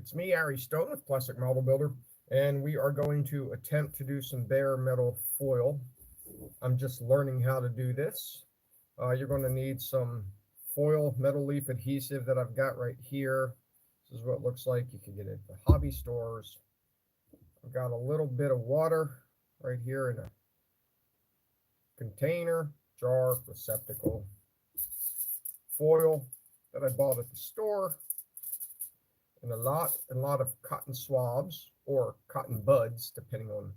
It's me, Ari Stone with Plastic Model Builder, and we are going to attempt to do some bare metal foil. I'm just learning how to do this. You're going to need some foil metal leaf adhesive that I've got right here. This is what it looks like. You can get it at the hobby stores. I've got a little bit of water right here in a container, jar, receptacle, foil that I bought at the store, and a lot of cotton swabs or cotton buds, depending on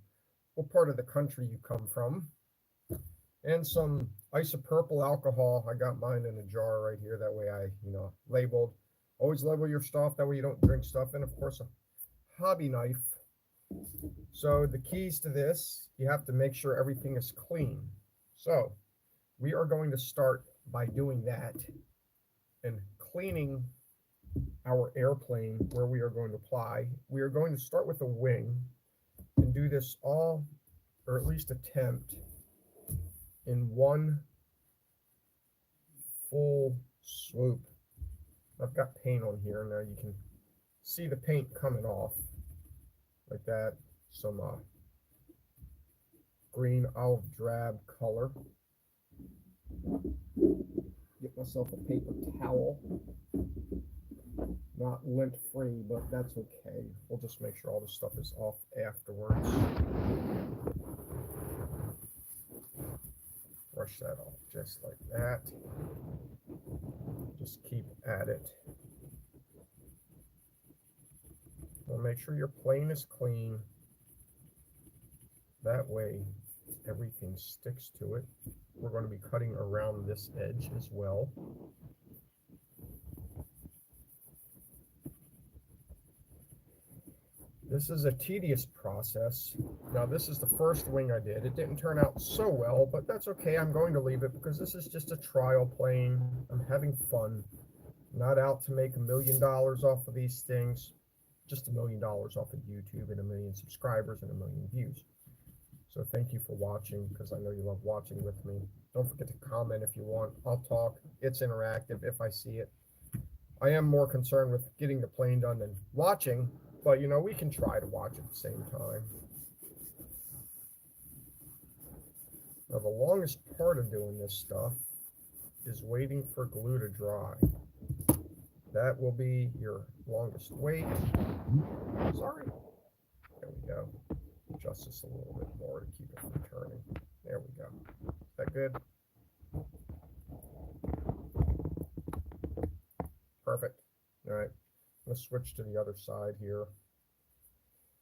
what part of the country you come from, and some isopropyl alcohol. I got mine in a jar right here. That way I, labeled. Always label your stuff. That way you don't drink stuff. And of course, a hobby knife. So the keys to this, you have to make sure everything is clean. So we are going to start by doing that and cleaning our airplane where we are going to apply. We are going to start with a wing and do this all, or at least attempt, in one full swoop. I've got paint on here. Now you can see the paint coming off like that. Some green olive drab color. Get myself a paper towel. Not lint free, but that's okay. We'll just make sure all this stuff is off afterwards. Brush that off just like that. Just keep at it. We'll make sure your plane is clean. That way everything sticks to it. We're going to be cutting around this edge as well. This is a tedious process. Now, this is the first wing I did. It didn't turn out so well, but that's okay. I'm going to leave it because this is just a trial plane. I'm having fun. Not out to make $1 million off of these things. Just $1 million off of YouTube and 1 million subscribers and 1 million views. So thank you for watching, because I know you love watching with me. Don't forget to comment if you want. I'll talk. It's interactive if I see it. I am more concerned with getting the plane done than watching. But, we can try to watch at the same time. Now, the longest part of doing this stuff is waiting for glue to dry. That will be your longest wait. Sorry. There we go. Adjust this a little bit more to keep it from turning. There we go. Is that good? Perfect. All right. Let's switch to the other side here.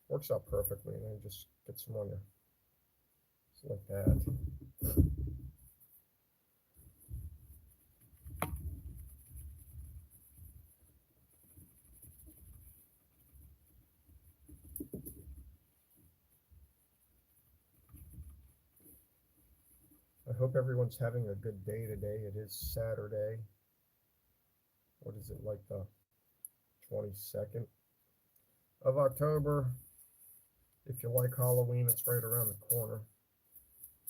Works out perfectly, and then just get some on there. Just like that. I hope everyone's having a good day today. It is Saturday. What is it, like the 22nd of October? If you like Halloween, it's right around the corner.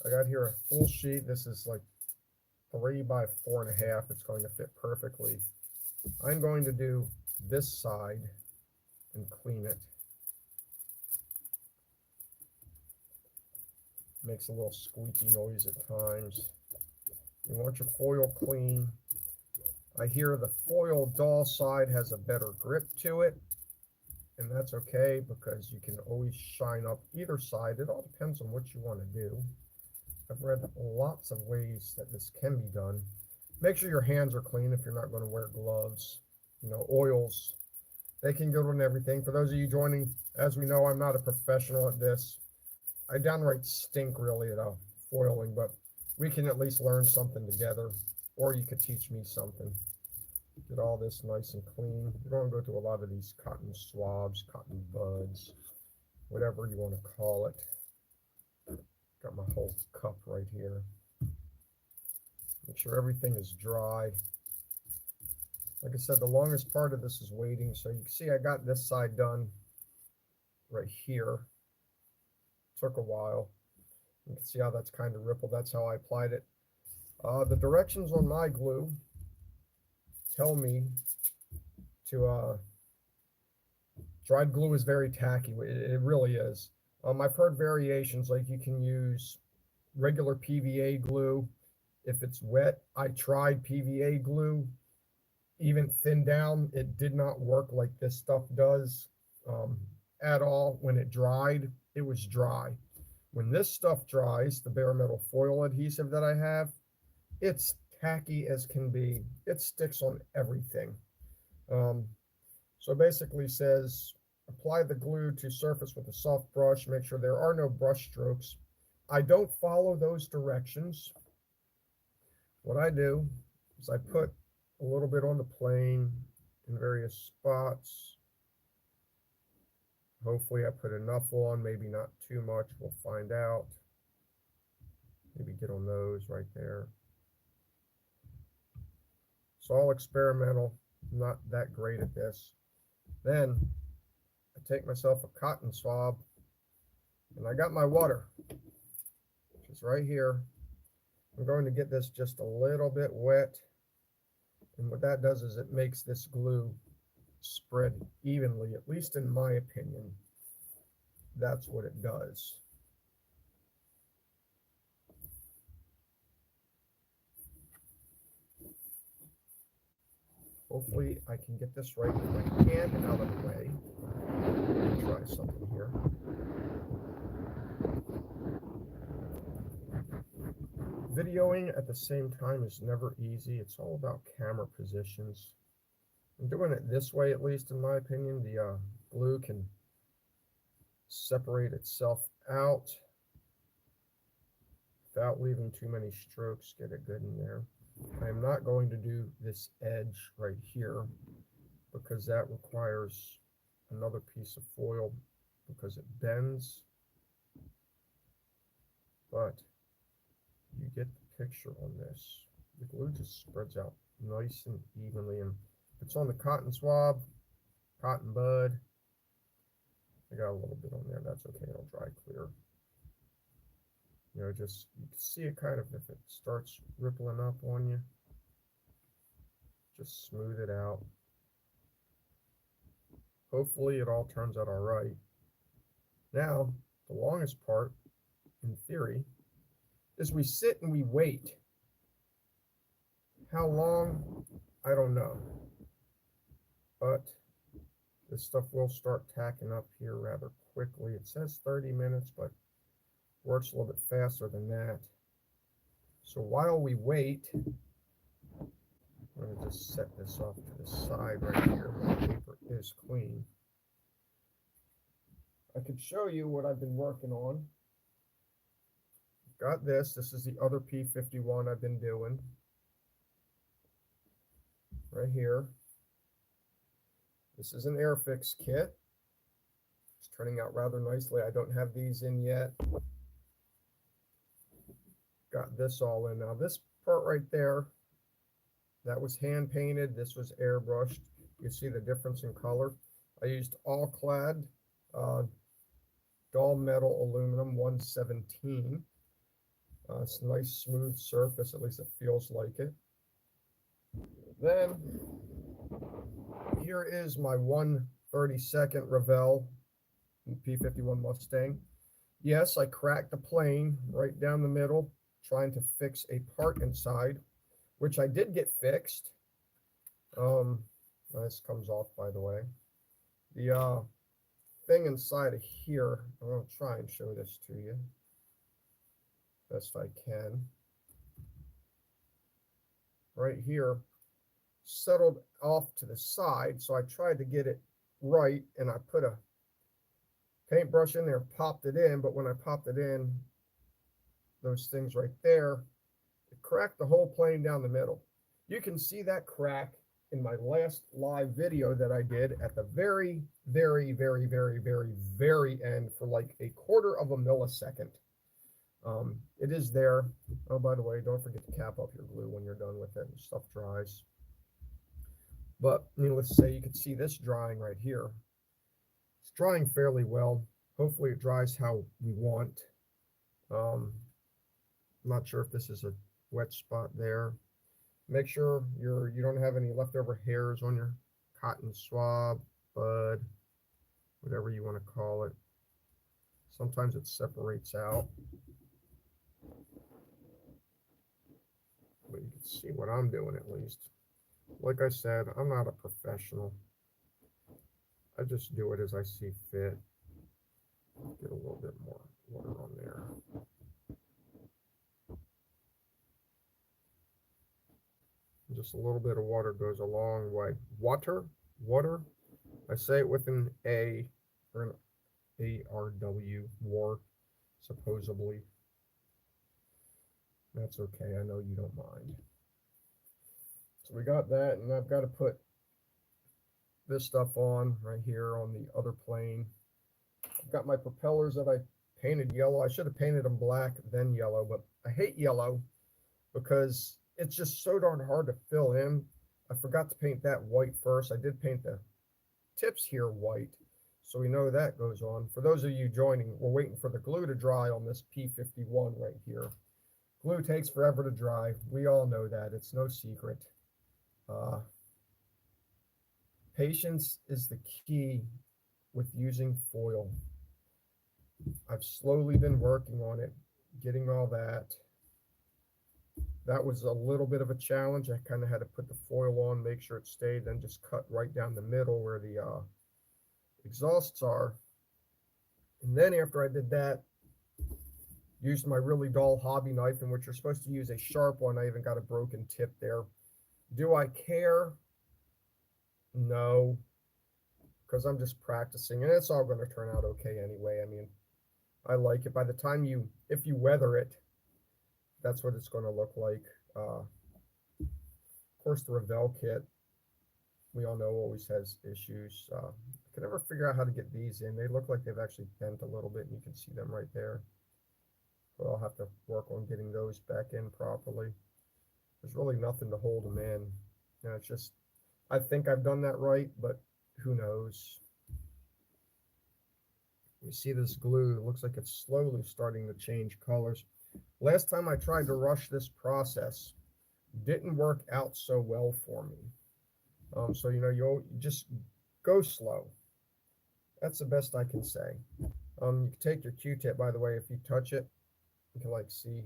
I got here a full sheet. This is like 3 by 4.5. It's going to fit perfectly. I'm going to do this side and clean it. Makes a little squeaky noise at times. You want your foil clean. I hear the foil dull side has a better grip to it, and that's okay because you can always shine up either side. It all depends on what you want to do. I've read lots of ways that this can be done. Make sure your hands are clean if you're not going to wear gloves. Oils, they can go on everything. For those of you joining, as we know, I'm not a professional at this. I downright stink really at foiling, but we can at least learn something together, or you could teach me something. Get all this nice and clean. You're going to go through a lot of these cotton swabs, cotton buds, whatever you want to call it. Got my whole cup right here. Make sure everything is dry. Like I said, the longest part of this is waiting. So you can see I got this side done right here. Took a while. You can see how that's kind of rippled. That's how I applied it. The directions on my glue tell me to Dried glue is very tacky. It really is. I've heard variations, like you can use regular PVA glue if it's wet. I tried PVA glue, even thin down. It did not work like this stuff does at all. When it dried, it was dry. When this stuff dries, the bare metal foil adhesive that I have, it's tacky as can be. It sticks on everything. So basically says, apply the glue to surface with a soft brush. Make sure there are no brush strokes. I don't follow those directions. What I do is I put a little bit on the plane in various spots. Hopefully I put enough on, maybe not too much. We'll find out. Maybe get on those right there. It's all experimental. I'm not that great at this. Then I take myself a cotton swab, and I got my water, which is right here. I'm going to get this just a little bit wet. And what that does is it makes this glue spread evenly, at least in my opinion. That's what it does. Hopefully I can get this right with my hand out of the way. Let me try something here. Videoing at the same time is never easy. It's all about camera positions. I'm doing it this way, at least in my opinion. The glue can separate itself out without leaving too many strokes. Get it good in there. I am not going to do this edge right here because that requires another piece of foil because it bends. But you get the picture on this. The glue just spreads out nice and evenly, and if it's on the cotton swab, cotton bud, I got a little bit on there. That's okay. It'll dry clear. You know, just you can see it kind of, if it starts rippling up on you, just smooth it out. Hopefully it all turns out all right. Now, the longest part, in theory, is we sit and we wait. How long? I don't know. But this stuff will start tacking up here rather quickly. It says 30 minutes, but works a little bit faster than that. So while we wait, I'm going to just set this off to the side right here. My paper is clean. I could show you what I've been working on. Got this. This is the other P-51 I've been doing. Right here. This is an Airfix kit. It's turning out rather nicely. I don't have these in yet. Got this all in now. This part right there, that was hand painted. This was airbrushed. You see the difference in color. I used all clad dull metal aluminum 117. It's a nice smooth surface, at least it feels like it. Then here is my 1/32 Revell P-51 Mustang. Yes, I cracked the plane right down the middle, trying to fix a part inside, which I did get fixed. This comes off, by the way. The thing inside of here, I'm going to try and show this to you best I can. Right here, settled off to the side, so I tried to get it right, and I put a paintbrush in there, popped it in, but when I popped it in, those things right there, it cracked the whole plane down the middle. You can see that crack in my last live video that I did at the very, very, very, very, very, very end for like a quarter of a millisecond. It is there. Oh, by the way, don't forget to cap up your glue when you're done with it and stuff dries. But needless to say, you can see this drying right here. It's drying fairly well. Hopefully it dries how we want. I'm not sure if this is a wet spot there. Make sure you don't have any leftover hairs on your cotton swab, bud. whatever you want to call it. Sometimes it separates out. But you can see what I'm doing at least. Like I said, I'm not a professional. I just do it as I see fit. Get a little bit more water on there. Just a little bit of water goes a long way. Water. I say it with an A or an A-R-W, war, supposedly. That's okay. I know you don't mind. So we got that, and I've got to put this stuff on right here on the other plane. I've got my propellers that I painted yellow. I should have painted them black, then yellow, but I hate yellow because it's just so darn hard to fill in. I forgot to paint that white first. I did paint the tips here white, so we know that goes on. For those of you joining, we're waiting for the glue to dry on this P-51 right here. Glue takes forever to dry. We all know that. It's no secret. Patience is the key with using foil. I've slowly been working on it, getting all that. That was a little bit of a challenge. I kind of had to put the foil on, make sure it stayed, then just cut right down the middle where the exhausts are. And then after I did that, used my really dull hobby knife, in which you're supposed to use a sharp one. I even got a broken tip there. Do I care? No, because I'm just practicing, and it's all going to turn out okay anyway. I mean, I like it. By the time if you weather it, that's what it's going to look like. Of course, the Revell kit, we all know, always has issues. I can never figure out how to get these in. They look like they've actually bent a little bit, and you can see them right there. But I'll have to work on getting those back in properly. There's really nothing to hold them in. You know, it's just, I think I've done that right, but who knows? You see this glue, it looks like it's slowly starting to change colors. Last time I tried to rush this process, didn't work out so well for me. So, you know, you just go slow. That's the best I can say. You can take your Q-tip, by the way, if you touch it, you can like see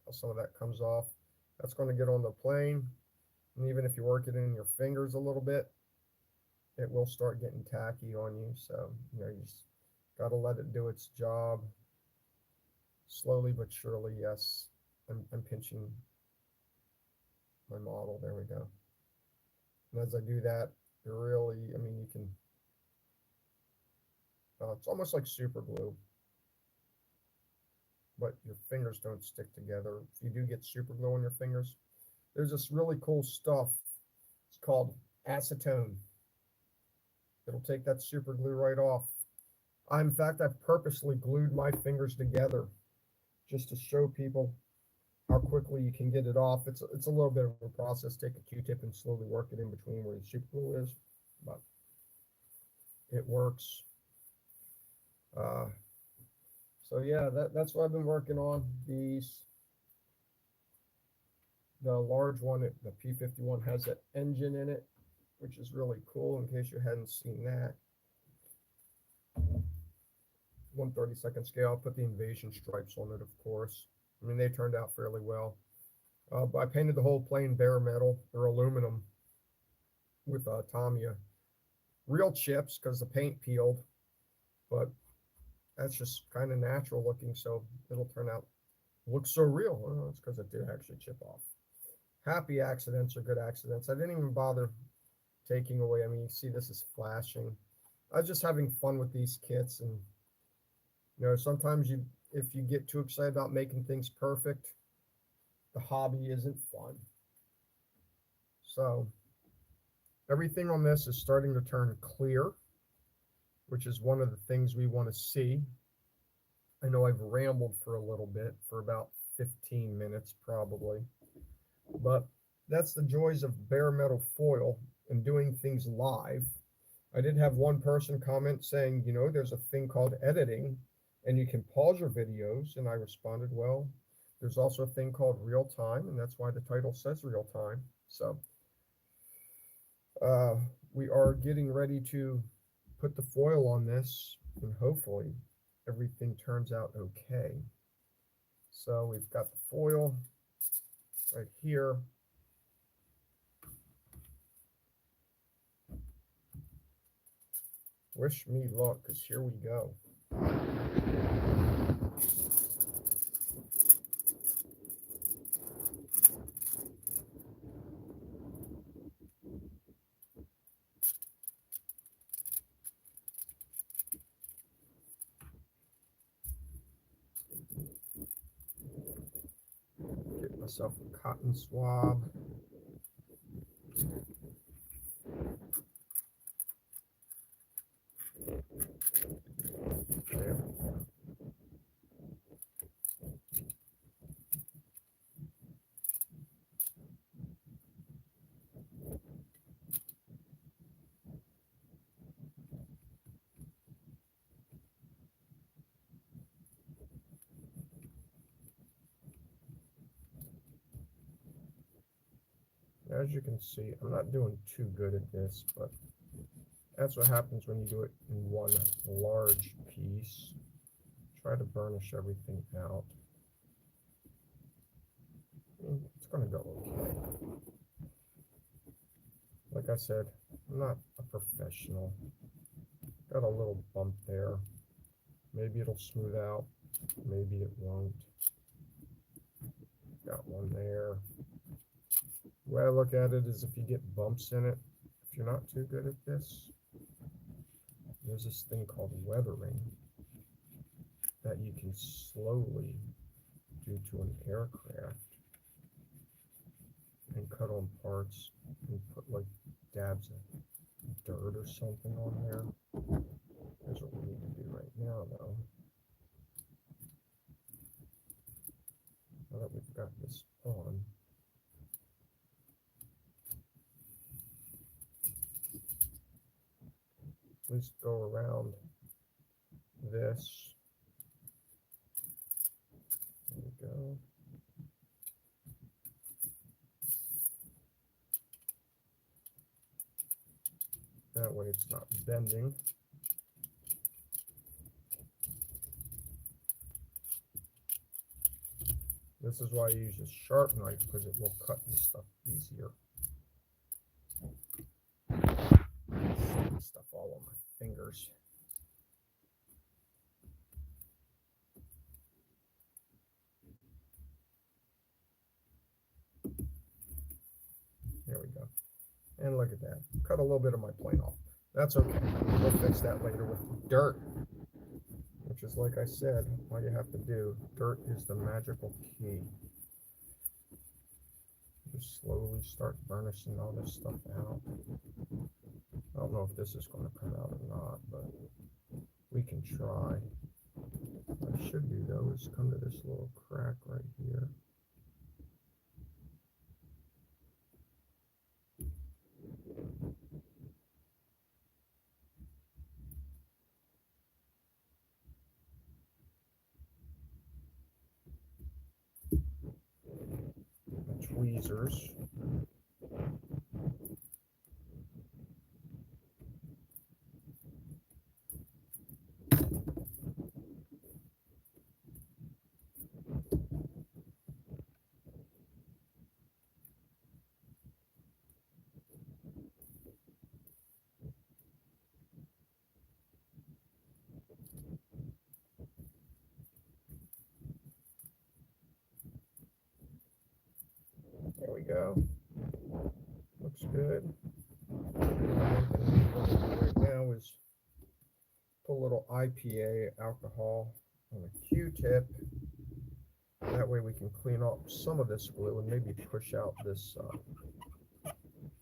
how some of that comes off. That's going to get on the plane. And even if you work it in your fingers a little bit, it will start getting tacky on you. So, you know, you just got to let it do its job. Slowly but surely, yes. I'm pinching my model. There we go. And as I do that, really, I mean, you can, it's almost like super glue, but your fingers don't stick together. If you do get super glue on your fingers, there's this really cool stuff. It's called acetone. It'll take that super glue right off. In fact, I've purposely glued my fingers together just to show people how quickly you can get it off. It's a little bit of a process. Take a Q-tip and slowly work it in between where the super glue is, but it works. So yeah, that's what I've been working on. The large one, the P-51 has an engine in it, which is really cool in case you hadn't seen that. 1/32 scale. I'll put the invasion stripes on it, of course. I mean, they turned out fairly well. But I painted the whole plane bare metal or aluminum with Tamiya. Real chips because the paint peeled, but that's just kind of natural looking, so it'll turn out, looks so real. Well, it's because it did actually chip off. Happy accidents are good accidents. I didn't even bother taking away. I mean, you see this is flashing. I was just having fun with these kits, and you know, sometimes if you get too excited about making things perfect, the hobby isn't fun. So everything on this is starting to turn clear, which is one of the things we want to see. I know I've rambled for a little bit, for about 15 minutes probably, but that's the joys of bare metal foil and doing things live. I did have one person comment saying, you know, there's a thing called editing and you can pause your videos, and I responded, well, there's also a thing called real time, and that's why the title says real time. So we are getting ready to put the foil on this, and hopefully everything turns out okay. So we've got the foil right here. Wish me luck, because here we go. Get myself a cotton swab. There. As you can see, I'm not doing too good at this, but that's what happens when you do it in one large piece. Try to burnish everything out. It's going to go okay. Like I said, I'm not a professional. Got a little bump there. Maybe it'll smooth out. Maybe it won't. Got one there. The way I look at it is if you get bumps in it, if you're not too good at this, there's this thing called weathering that you can slowly do to an aircraft and cut on parts and put like dabs of dirt or something on there. Here's what we need to do right now though. Now that we've got this on, at least go around this. There we go. That way it's not bending. This is why I use a sharp knife, because it will cut this stuff easier. Stuff all on my fingers. There we go. And look at that. Cut a little bit of my plane off. That's okay. We'll fix that later with dirt, which is, like I said, all you have to do. Dirt is the magical key. Just slowly start burnishing all this stuff out. I don't know if this is going to come out or not, but we can try. What I should do though is come to this little crack right here. The tweezers. There we go. Looks good. Right now is put a little IPA alcohol on a Q-tip. That way we can clean up some of this glue and maybe push out this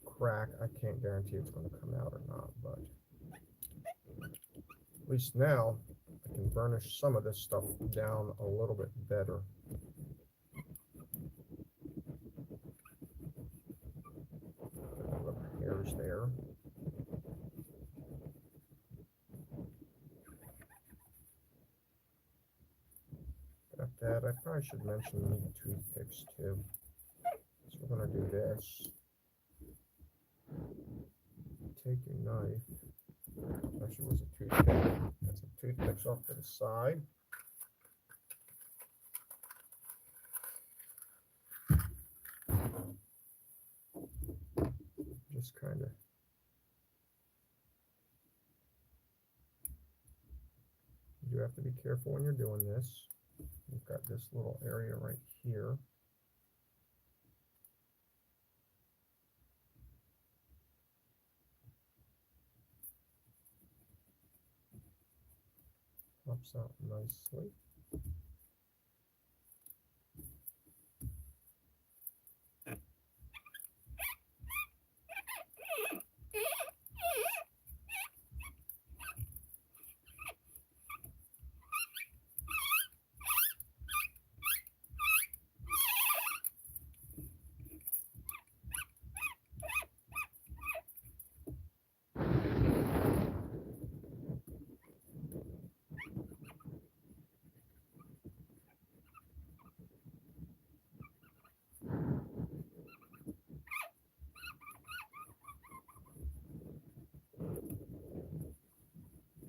crack. I can't guarantee it's going to come out or not, but at least now I can burnish some of this stuff down a little bit better. Hairs there. Got that. I probably should mention you need toothpicks too. So we're going to do this. Take your knife. I actually was a toothpick. Got some toothpicks off to the side. Just kind of you have to be careful when you're doing this. You've got this little area right here. Pops out nicely.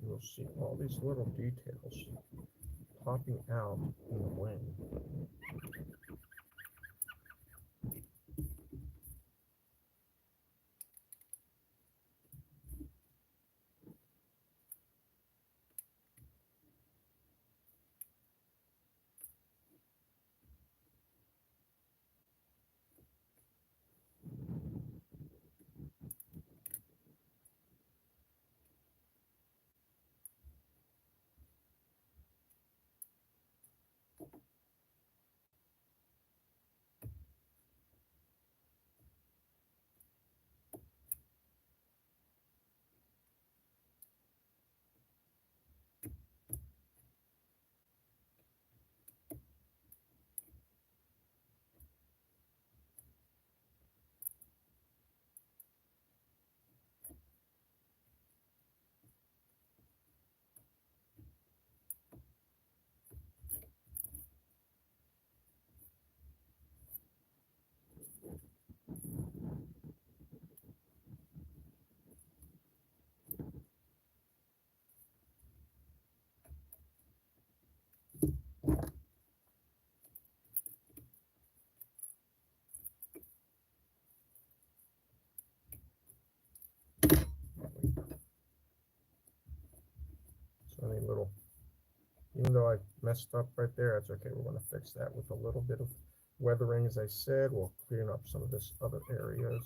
You'll see all these little details popping out in the wing. So any little, even though I messed up right there, that's okay. We're going to fix that with a little bit of weathering, as I said. We'll clean up some of this other areas.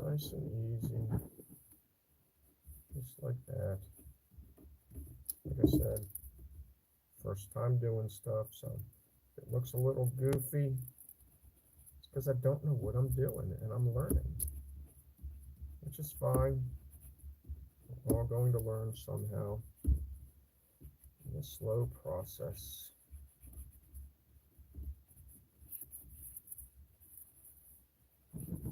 Nice and easy, just like that. Like I said, first time doing stuff, so if it looks a little goofy, it's because I don't know what I'm doing and I'm learning, which is fine. We're all going to learn somehow in a slow process.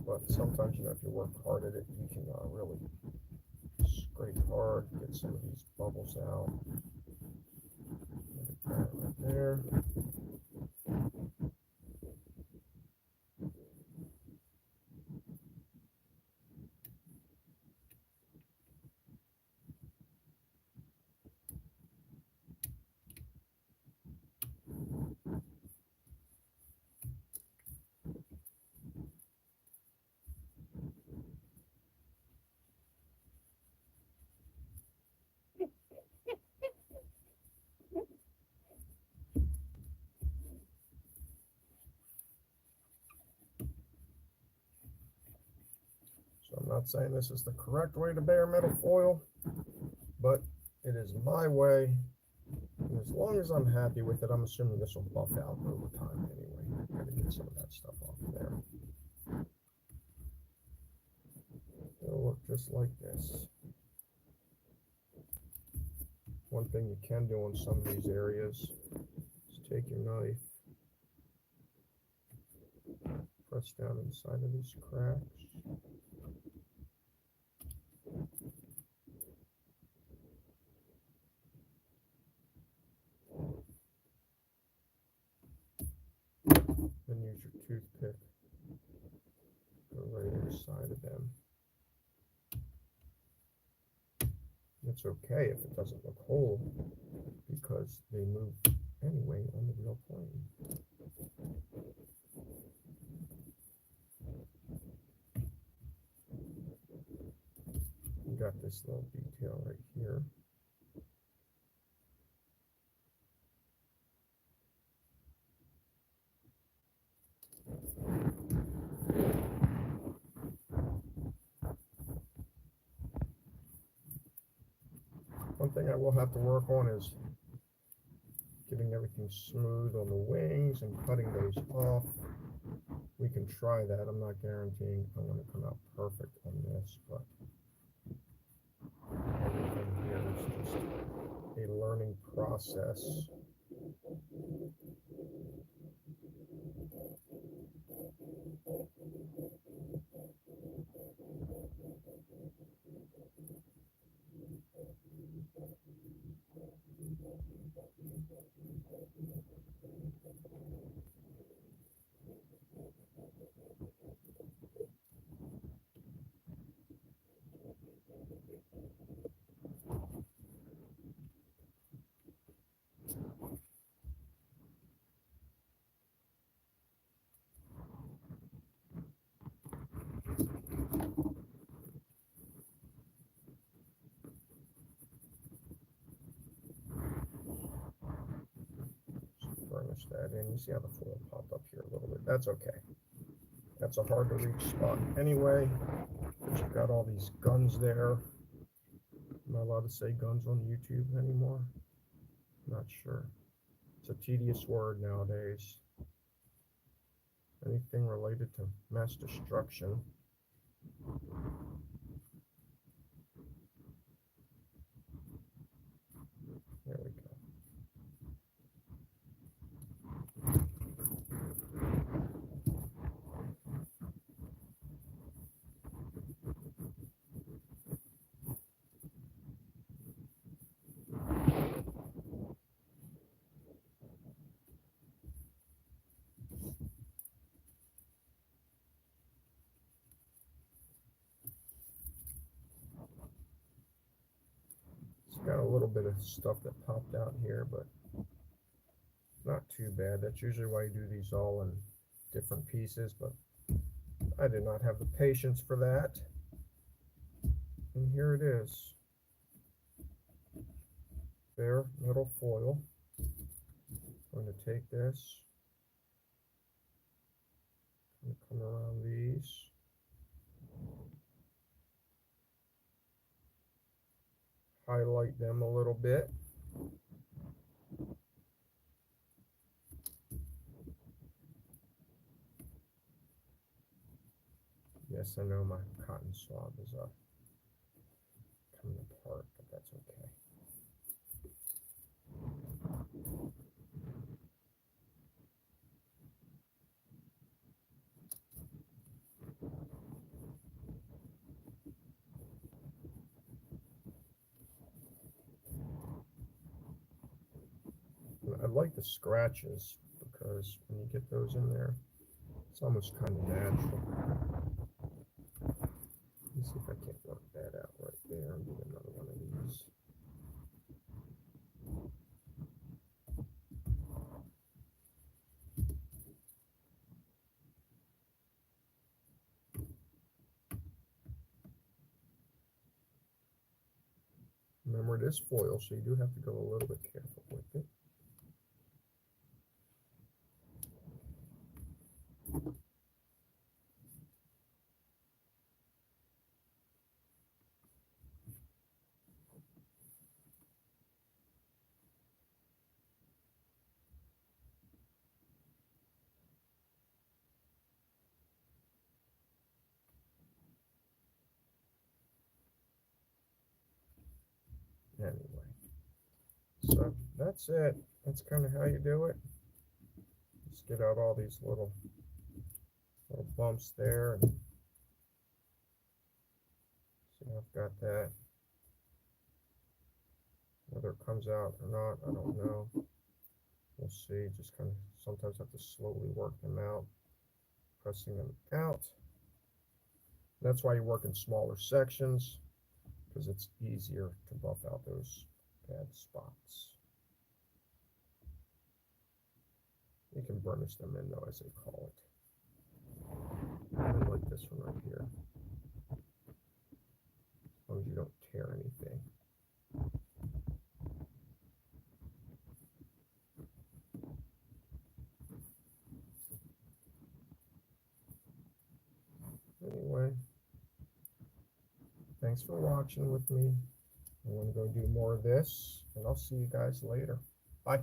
But sometimes, you know, if you work hard at it, you can really scrape hard, get some of these bubbles out. Like that right there. So I'm not saying this is the correct way to bare metal foil, but it is my way. And as long as I'm happy with it, I'm assuming this will buff out over time anyway. Gotta get some of that stuff off of there. It'll look just like this. One thing you can do on some of these areas is take your knife, press down inside of these cracks. Then use your toothpick, go right inside of them. It's okay if it doesn't look whole because they move anyway on the real plane. We got this little detail right here. One thing I will have to work on is getting everything smooth on the wings and cutting those off. We can try that. I'm not guaranteeing I'm going to come out perfect on this, but everything here is just a learning process. Burnish that in. You see how the foil popped up here a little bit. That's okay. That's a hard to reach spot anyway, because you've got all these guns there. Am I allowed to say guns on YouTube anymore? Not sure. It's a tedious word nowadays. Anything related to mass destruction. There we go. Got a little bit of stuff that popped out here, but not too bad. That's usually why you do these all in different pieces, but I did not have the patience for that. And here it is. Bare metal foil. I'm going to take this and come around these. Highlight them a little bit. Yes, I know my cotton swab is coming apart, but that's okay. I like the scratches because when you get those in there, it's almost kind of natural. Let's see if I can't work that out right there and do another one of these. Remember, it is foil, so you do have to go a little bit careful with it. So that's it. That's kind of how you do it. Just get out all these little bumps there. And see, I've got that. Whether it comes out or not, I don't know. We'll see. Just kind of sometimes have to slowly work them out, pressing them out. That's why you work in smaller sections, because it's easier to buff out those bad spots. You can burnish them in, though, as they call it. Even like this one right here. As long as you don't tear anything. Anyway, thanks for watching with me. I'm going to go do more of this, and I'll see you guys later. Bye.